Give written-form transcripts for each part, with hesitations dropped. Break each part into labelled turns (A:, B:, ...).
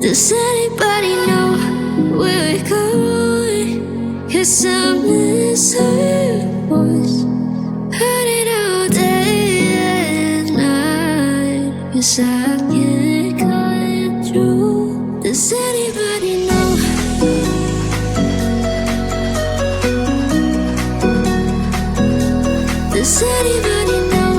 A: Does anybody know where we're going? 'Cause I miss her voice. Heard it all day and night. 'Cause I can't call it true. Does anybody know? Does anybody know?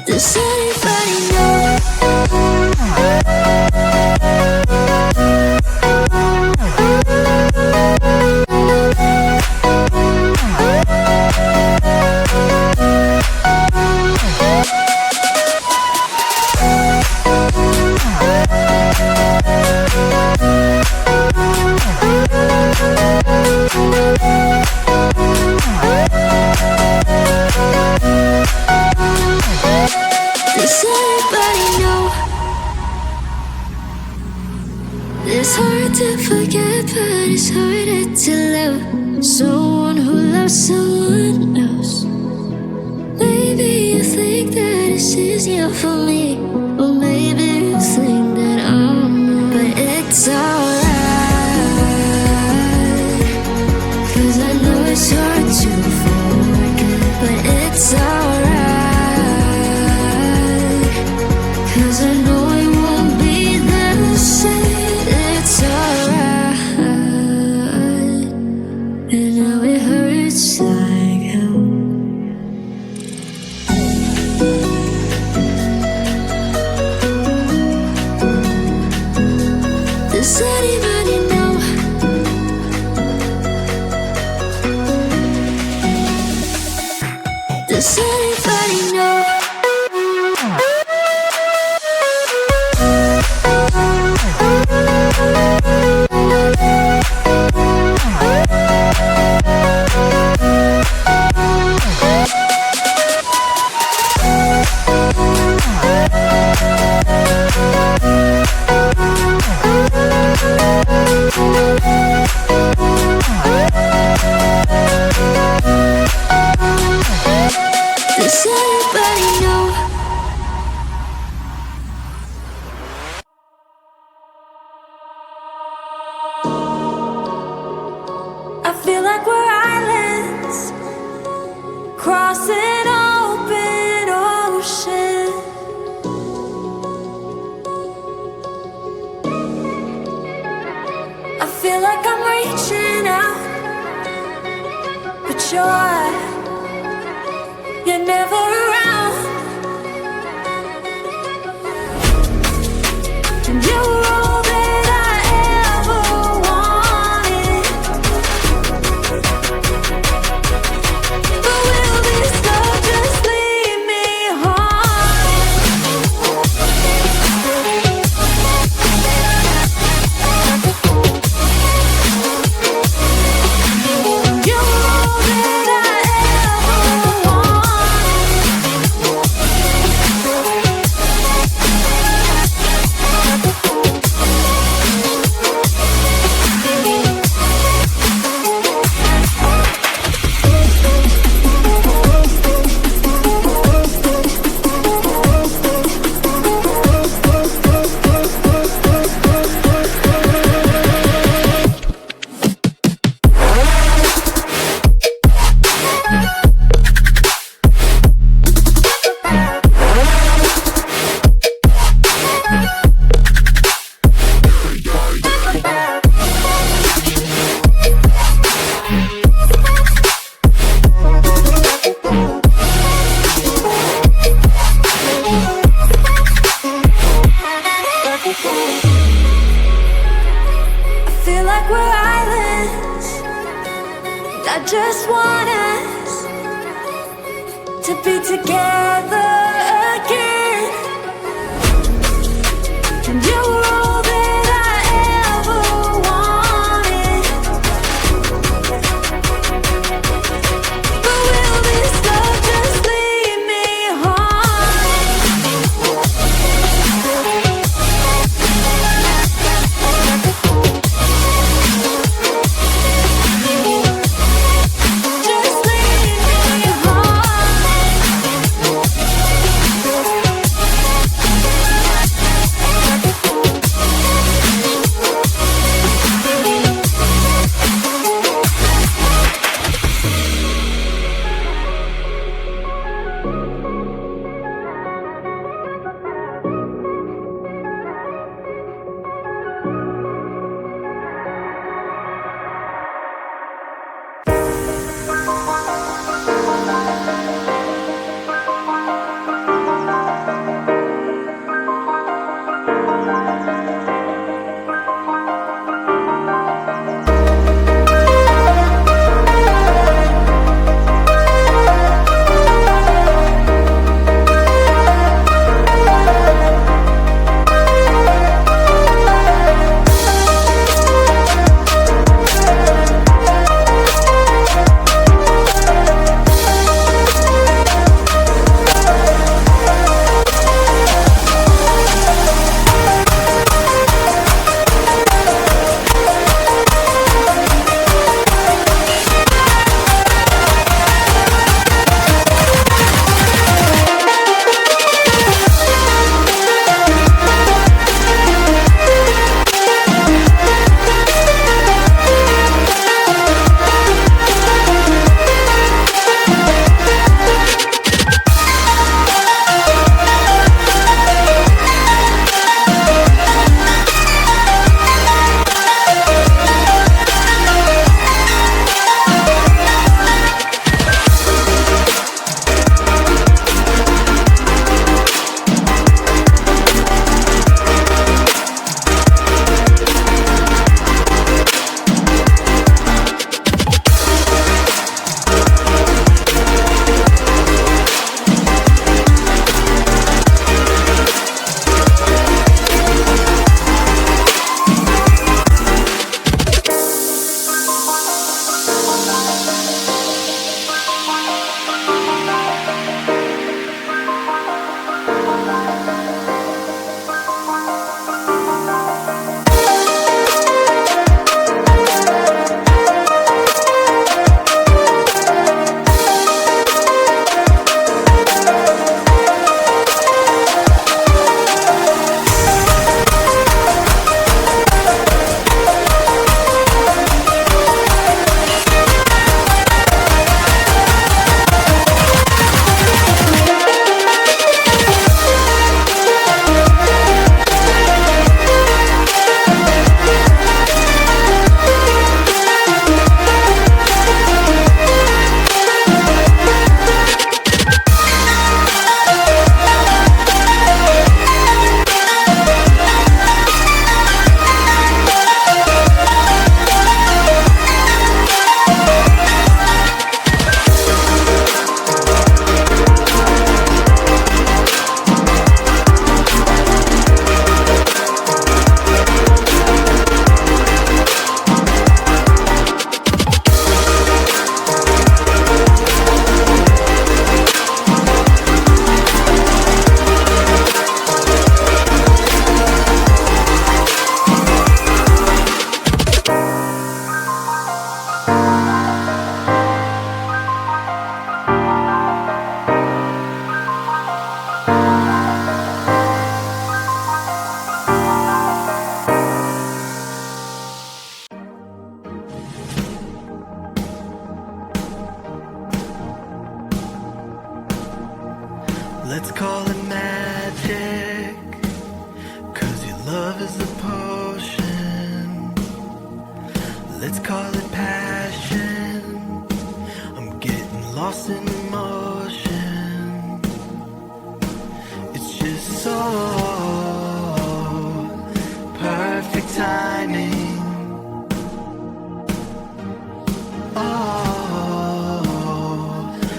A: Does anybody know? Does anybody know? It's hard to forget, but it's harder to love someone who loves someone else. Maybe you think that it's easier for me, or maybe you think that I'm not. But it's alright, 'cause I know it's hard to forget. But it's alright, 'cause I know it won't be the same. It's alright, and now it hurts like hell. Does anybody know? Does anybody know? Does anybody know? I feel like we're islands crossing open ocean. I feel like I'm reaching out, but you're never around. And you're all that I ever wanted. But will this love just leave me haunted? You're all that I ever I feel like we're islands. I just want us to be together again. And you're all that I ever wanted. But will this love just leave me Just leave me home.
B: love's a potion. Let's call it passion. I'm getting lost in emotion. It's just so perfect timing. Oh,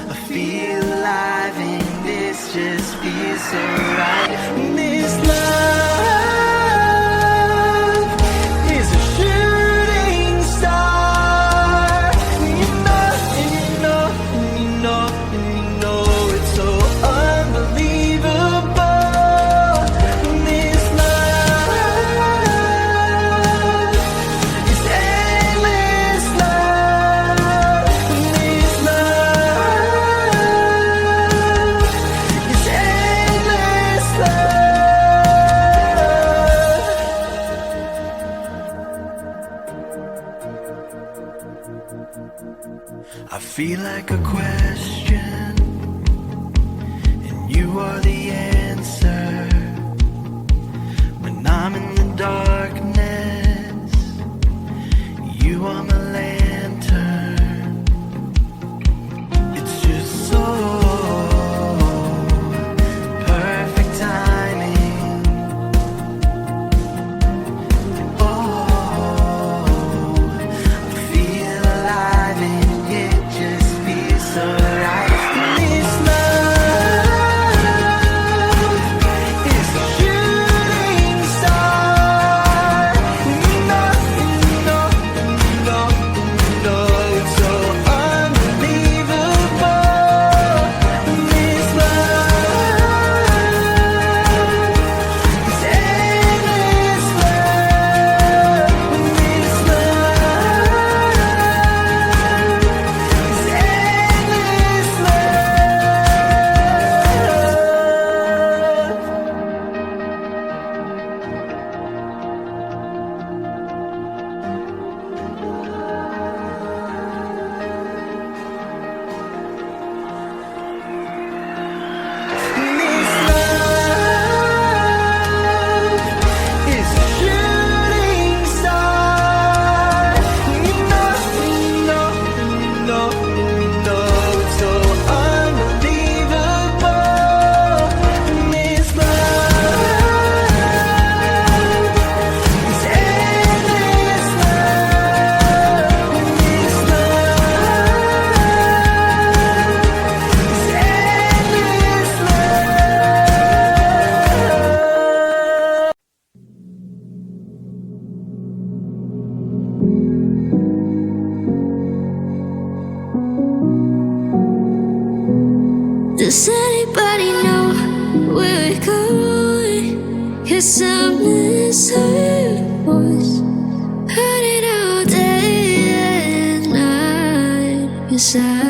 B: I feel alive and this just feels so right. This love is a shooting star. You know, and you know, and you know, and you know it's so unbelievable. This love is endless love. This love is endless love. I feel like a question, and you are the answer. When I'm in the darkness, you are my lantern. It's just so perfect timing. Oh, I feel alive and it just feels so right. This love is a shooting star. You know, you know, you know, you know it's so unbelievable. This love is endless love. This
A: Does anybody know where we're going? 'Cause I'm missing your voice. Heard it all day and night. 'Cause I